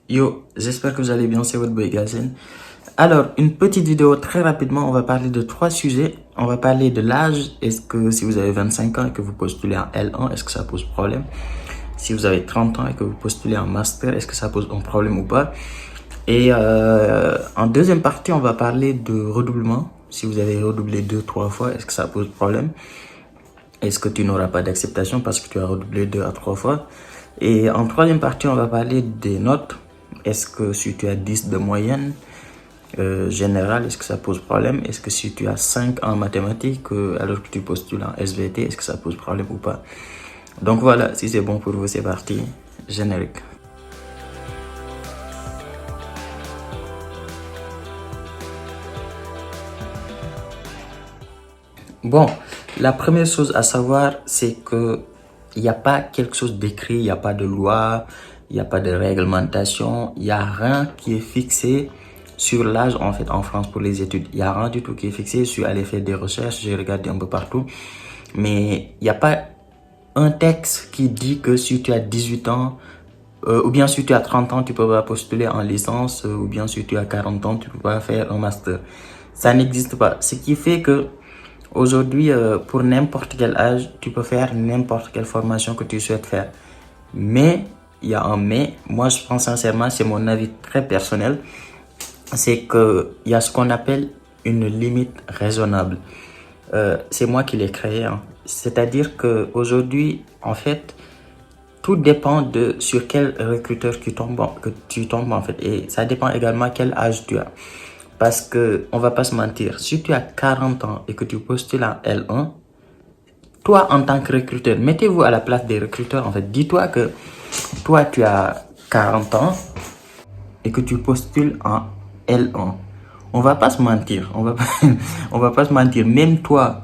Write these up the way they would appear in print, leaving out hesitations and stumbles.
Yo, j'espère que vous allez bien, c'est votre boy Gazen. Alors, une petite vidéo très rapidement, on va parler de trois sujets. On va parler de l'âge. Est-ce que si vous avez 25 ans et que vous postulez en L1, est-ce que ça pose problème? Si vous avez 30 ans et que vous postulez en master, est-ce que ça pose un problème ou pas? Et en deuxième partie, on va parler de redoublement. Si vous avez redoublé 2, 3 fois, est-ce que ça pose problème? Est-ce que tu n'auras pas d'acceptation parce que tu as redoublé 2 à 3 fois? Et en troisième partie, on va parler des notes. Est-ce que si tu as 10 de moyenne générale, est-ce que ça pose problème? Est-ce que si tu as 5 en mathématiques alors que tu postules en SVT, est-ce que ça pose problème ou pas? Donc voilà, si c'est bon pour vous, c'est parti. Générique. Bon, la première chose à savoir, c'est que il n'y a pas quelque chose d'écrit, il n'y a pas de loi, il n'y a pas de réglementation, il n'y a rien qui est fixé sur l'âge en fait en France pour les études. Il n'y a rien du tout qui est fixé. Je suis allé faire des recherches, j'ai regardé un peu partout, mais il n'y a pas un texte qui dit que si tu as 18 ans, ou bien si tu as 30 ans, tu peux pas postuler en licence, ou bien si tu as 40 ans, tu peux pas faire un master. Ça n'existe pas. Ce qui fait que aujourd'hui, pour n'importe quel âge, tu peux faire n'importe quelle formation que tu souhaites faire. Mais, il y a un mais, moi je pense sincèrement, c'est mon avis très personnel, c'est qu'il y a ce qu'on appelle une limite raisonnable. C'est moi qui l'ai créé, hein. C'est-à-dire qu'aujourd'hui, en fait, tout dépend de sur quel recruteur que tu tombes en fait. Et ça dépend également quel âge tu as. Parce que, on va pas se mentir, si tu as 40 ans et que tu postules en L1, toi en tant que recruteur, mettez-vous à la place des recruteurs en fait. Dis-toi que toi tu as 40 ans et que tu postules en L1. On va pas se mentir, on va pas se mentir. Même toi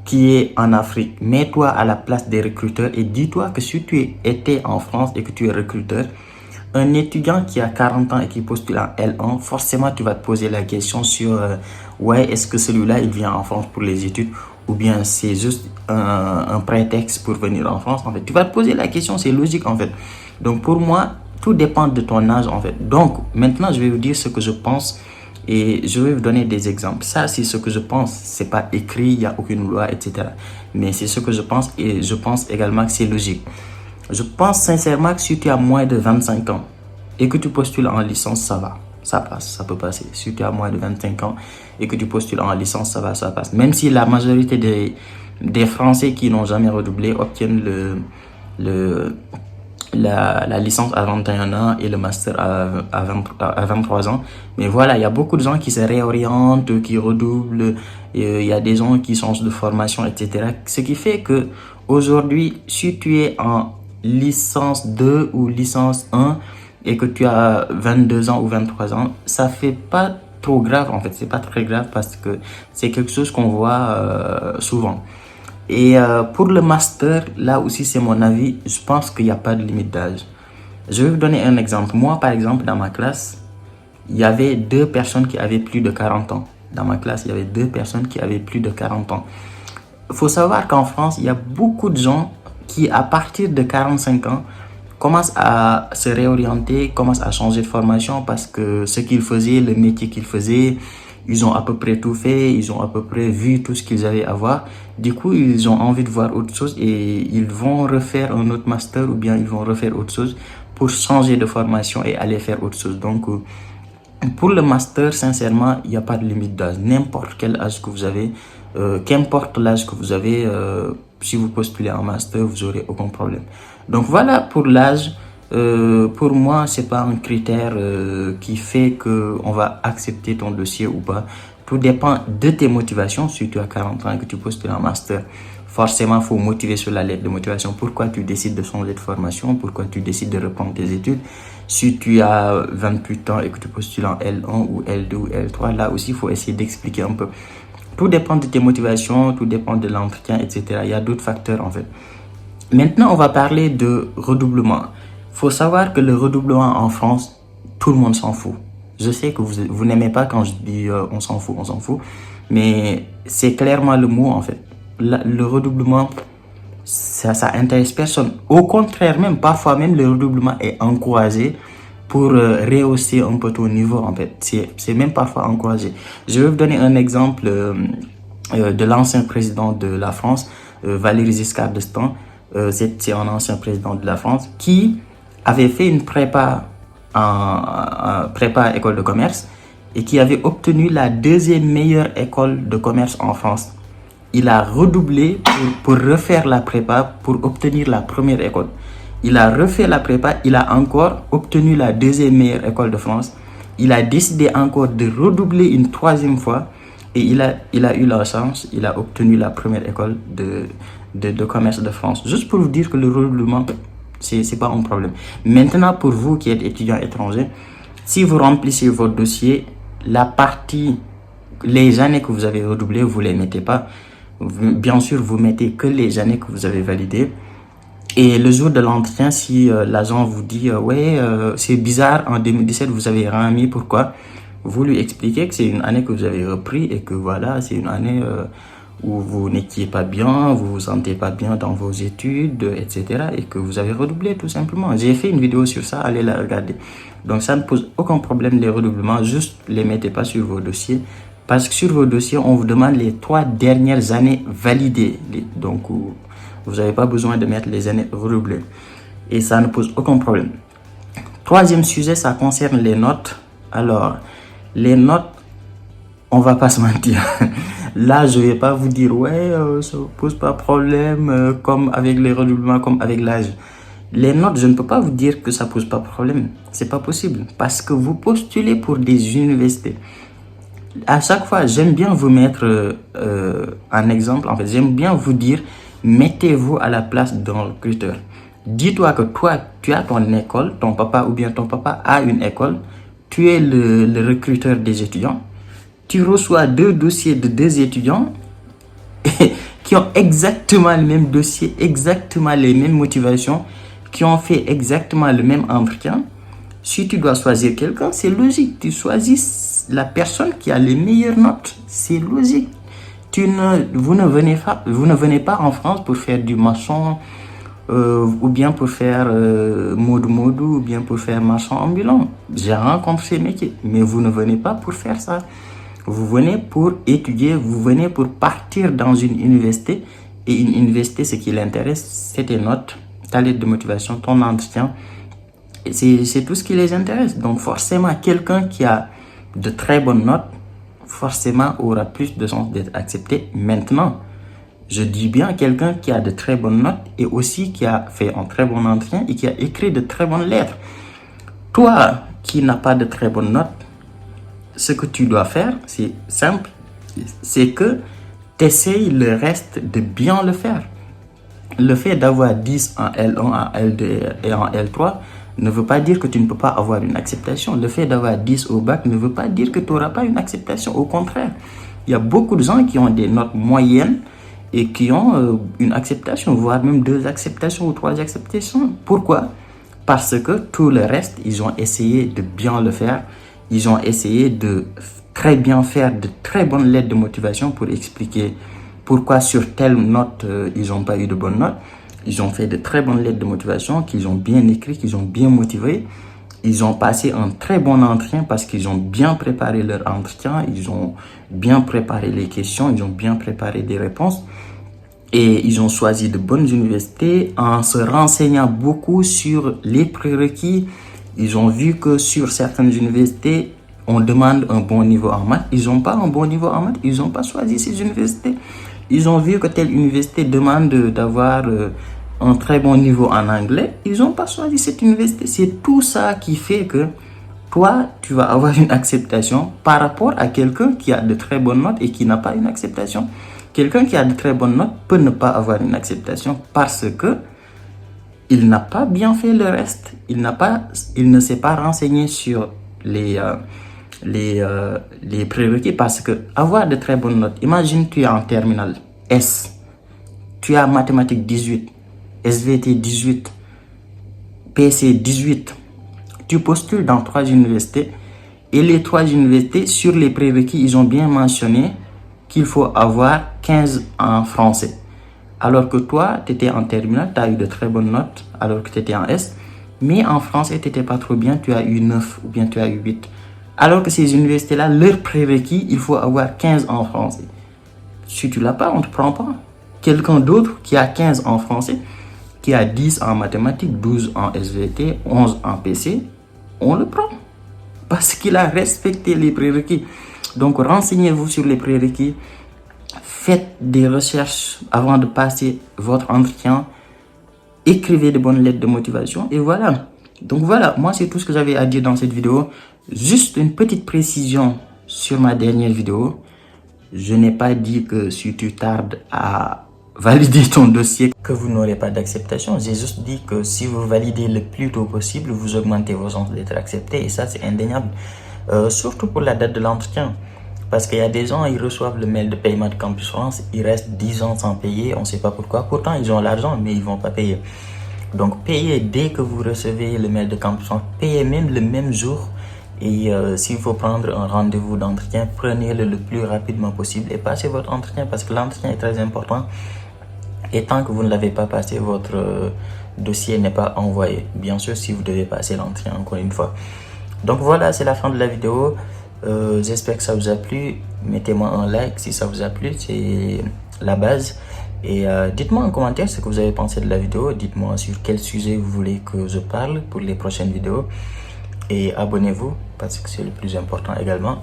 qui es en Afrique, mets-toi à la place des recruteurs et dis-toi que si tu étais en France et que tu es recruteur, un étudiant qui a 40 ans et qui postule en L1, forcément tu vas te poser la question sur ouais, est-ce que celui-là il vient en France pour les études ou bien c'est juste un prétexte pour venir en France en fait. Tu vas te poser la question, c'est logique en fait. Donc pour moi, tout dépend de ton âge en fait. Donc maintenant je vais vous dire ce que je pense et je vais vous donner des exemples. Ça c'est ce que je pense, c'est pas écrit, il n'y a aucune loi, etc. Mais c'est ce que je pense et je pense également que c'est logique. Je pense sincèrement que si tu as moins de 25 ans et que tu postules en licence, ça va. Ça passe, ça peut passer. Si tu as moins de 25 ans et que tu postules en licence, ça va, ça passe. Même si la majorité des Français qui n'ont jamais redoublé obtiennent le, la licence à 21 ans et le master à 23 ans. Mais voilà, il y a beaucoup de gens qui se réorientent, qui redoublent. Il y a des gens qui changent de formation, etc. Ce qui fait que aujourd'hui, si tu es en licence 2 ou licence 1 et que tu as 22 ans ou 23 ans, ça fait pas trop grave en fait, c'est pas très grave parce que c'est quelque chose qu'on voit souvent. Et pour le master, là aussi c'est mon avis, je pense qu'il n'y a pas de limite d'âge. Je vais vous donner un exemple. Moi par exemple dans ma classe, il y avait 2 personnes qui avaient plus de 40 ans. Dans ma classe, il y avait 2 personnes qui avaient plus de 40 ans. Il faut savoir qu'en France, il y a beaucoup de gens qui, à partir de 45 ans, commencent à se réorienter, commencent à changer de formation parce que ce qu'ils faisaient, le métier qu'ils faisaient, ils ont à peu près tout fait, ils ont à peu près vu tout ce qu'ils avaient à voir. Du coup, ils ont envie de voir autre chose et ils vont refaire un autre master ou bien ils vont refaire autre chose pour changer de formation et aller faire autre chose. Donc, pour le master, sincèrement, il n'y a pas de limite d'âge. N'importe quel âge que vous avez, qu'importe l'âge que vous avez, si vous postulez en master, vous n'aurez aucun problème. Donc voilà pour l'âge. Pour moi, c'est pas un critère qui fait que on va accepter ton dossier ou pas. Tout dépend de tes motivations. Si tu as 40 ans et que tu postules en master, forcément, il faut motiver sur la lettre de motivation. Pourquoi tu décides de changer de formation? Pourquoi tu décides de reprendre tes études? Si tu as 28 ans et que tu postules en L1 ou L2 ou L3, là aussi, il faut essayer d'expliquer un peu. Tout dépend de tes motivations, tout dépend de l'entretien, etc. Il y a d'autres facteurs en fait. Maintenant, on va parler de redoublement. Il faut savoir que le redoublement en France, tout le monde s'en fout. Je sais que vous n'aimez pas quand je dis on s'en fout, on s'en fout. Mais c'est clairement le mot en fait. Le redoublement, ça intéresse personne. Au contraire même, parfois même le redoublement est encouragé pour rehausser un peu ton niveau, en fait. C'est même parfois encouragé. Je vais vous donner un exemple de l'ancien président de la France, Valéry Giscard d'Estaing. C'est un ancien président de la France qui avait fait une prépa en prépa école de commerce et qui avait obtenu la deuxième meilleure école de commerce en France. Il a redoublé pour refaire la prépa pour obtenir la première école. Il a refait la prépa, il a encore obtenu la deuxième meilleure école de France. Il a décidé encore de redoubler une troisième fois et il a eu la chance, il a obtenu la première école de commerce de France. Juste pour vous dire que le redoublement, c'est pas un problème. Maintenant, pour vous qui êtes étudiant étranger, si vous remplissez votre dossier, la partie, les années que vous avez redoublées, vous les mettez pas. Bien sûr, vous mettez que les années que vous avez validées. Et le jour de l'entretien, si l'agent vous dit ouais, c'est bizarre, en 2017 vous avez rien mis, pourquoi? Vous lui expliquez que c'est une année que vous avez repris et que voilà, c'est une année où vous n'étiez pas bien, vous vous sentez pas bien dans vos études, etc. et que vous avez redoublé tout simplement. J'ai fait une vidéo sur ça, allez la regarder. Donc ça ne pose aucun problème les redoublements, juste les mettez pas sur vos dossiers. Parce que sur vos dossiers, on vous demande les 3 dernières années validées. Donc, vous n'avez pas besoin de mettre les années redoublées. Et ça ne pose aucun problème. Troisième sujet, ça concerne les notes. Alors, les notes, on va pas se mentir. Là, je vais pas vous dire, ouais, ça ne pose pas problème, comme avec les redoublements, comme avec l'âge. Les notes, je ne peux pas vous dire que ça pose pas problème. C'est pas possible. Parce que vous postulez pour des universités. À chaque fois, j'aime bien vous mettre un exemple. En fait, j'aime bien vous dire, mettez-vous à la place d'un recruteur. Dis-toi que toi, tu as ton école, ton papa ou bien ton papa a une école. Tu es le recruteur des étudiants. Tu reçois 2 dossiers de 2 étudiants qui ont exactement le même dossier, exactement les mêmes motivations, qui ont fait exactement le même entretien. Si tu dois choisir quelqu'un, c'est logique. Tu choisis la personne qui a les meilleures notes. C'est logique. Vous ne venez pas en France pour faire du maçon ou bien pour faire modou ou bien pour faire marchand ambulant. J'ai rencontré ces métiers, mais vous ne venez pas pour faire ça. Vous venez pour étudier, vous venez pour partir dans une université. Et une université, ce qui l'intéresse, c'est tes notes, ta lettre de motivation, ton entretien. C'est tout ce qui les intéresse. Donc forcément, quelqu'un qui a de très bonnes notes, forcément aura plus de chances d'être accepté. Maintenant, je dis bien quelqu'un qui a de très bonnes notes et aussi qui a fait un très bon entretien et qui a écrit de très bonnes lettres. Toi qui n'as pas de très bonnes notes, ce que tu dois faire, c'est simple, c'est que tu essayes le reste de bien le faire. Le fait d'avoir 10 en L1, en L2 et en L3 ne veut pas dire que tu ne peux pas avoir une acceptation. Le fait d'avoir 10 au bac ne veut pas dire que tu n'auras pas une acceptation. Au contraire, il y a beaucoup de gens qui ont des notes moyennes et qui ont une acceptation, voire même 2 acceptations ou 3 acceptations. Pourquoi? Parce que tout le reste, ils ont essayé de bien le faire. Ils ont essayé de très bien faire de très bonnes lettres de motivation pour expliquer pourquoi sur telle note, ils n'ont pas eu de bonnes notes. Ils ont fait de très bonnes lettres de motivation qu'ils ont bien écrites, qu'ils ont bien motivées. Ils ont passé un très bon entretien parce qu'ils ont bien préparé leur entretien. Ils ont bien préparé les questions, ils ont bien préparé des réponses. Et ils ont choisi de bonnes universités en se renseignant beaucoup sur les prérequis. Ils ont vu que sur certaines universités, on demande un bon niveau en maths. Ils n'ont pas un bon niveau en maths, ils n'ont pas choisi ces universités. Ils ont vu que telle université demande d'avoir un très bon niveau en anglais. Ils n'ont pas choisi cette université. C'est tout ça qui fait que toi, tu vas avoir une acceptation par rapport à quelqu'un qui a de très bonnes notes et qui n'a pas une acceptation. Quelqu'un qui a de très bonnes notes peut ne pas avoir une acceptation parce que il n'a pas bien fait le reste. Il ne s'est pas renseigné sur les prérequis parce que avoir de très bonnes notes, imagine tu es en terminale S, tu as mathématiques 18, SVT 18, PC 18, tu postules dans 3 universités et les 3 universités sur les prérequis, ils ont bien mentionné qu'il faut avoir 15 en français. Alors que toi, tu étais en terminale, tu as eu de très bonnes notes alors que tu étais en S. Mais en français, tu n'étais pas trop bien, tu as eu 9 ou bien tu as eu 8. Alors que ces universités-là, leur prérequis, il faut avoir 15 en français. Si tu l'as pas, on ne te prend pas. Quelqu'un d'autre qui a 15 en français, qui a 10 en mathématiques, 12 en SVT, 11 en PC, on le prend. Parce qu'il a respecté les prérequis. Donc, renseignez-vous sur les prérequis. Faites des recherches avant de passer votre entretien. Écrivez de bonnes lettres de motivation. Et voilà. Donc voilà, moi c'est tout ce que j'avais à dire dans cette vidéo. Juste une petite précision sur ma dernière vidéo. Je n'ai pas dit que si tu tardes à valider ton dossier, que vous n'aurez pas d'acceptation. J'ai juste dit que si vous validez le plus tôt possible, vous augmentez vos chances d'être accepté. Et ça, c'est indéniable. Surtout pour la date de l'entretien. Parce qu'il y a des gens, ils reçoivent le mail de paiement de Campus France, ils restent 10 ans sans payer, on ne sait pas pourquoi. Pourtant, ils ont l'argent, mais ils ne vont pas payer. Donc, payez dès que vous recevez le mail de Campus France. Payez même le même jour. Et s'il faut prendre un rendez-vous d'entretien, prenez-le le plus rapidement possible et passez votre entretien parce que l'entretien est très important. Et tant que vous ne l'avez pas passé, votre dossier n'est pas envoyé. Bien sûr, si vous devez passer l'entretien encore une fois. Donc voilà, c'est la fin de la vidéo. J'espère que ça vous a plu. Mettez-moi un like si ça vous a plu, c'est la base. Et dites-moi en commentaire ce que vous avez pensé de la vidéo. Dites-moi sur quel sujet vous voulez que je parle pour les prochaines vidéos. Et abonnez-vous parce que c'est le plus important également.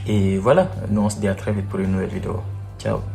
Et voilà, nous on se dit à très vite pour une nouvelle vidéo. Ciao.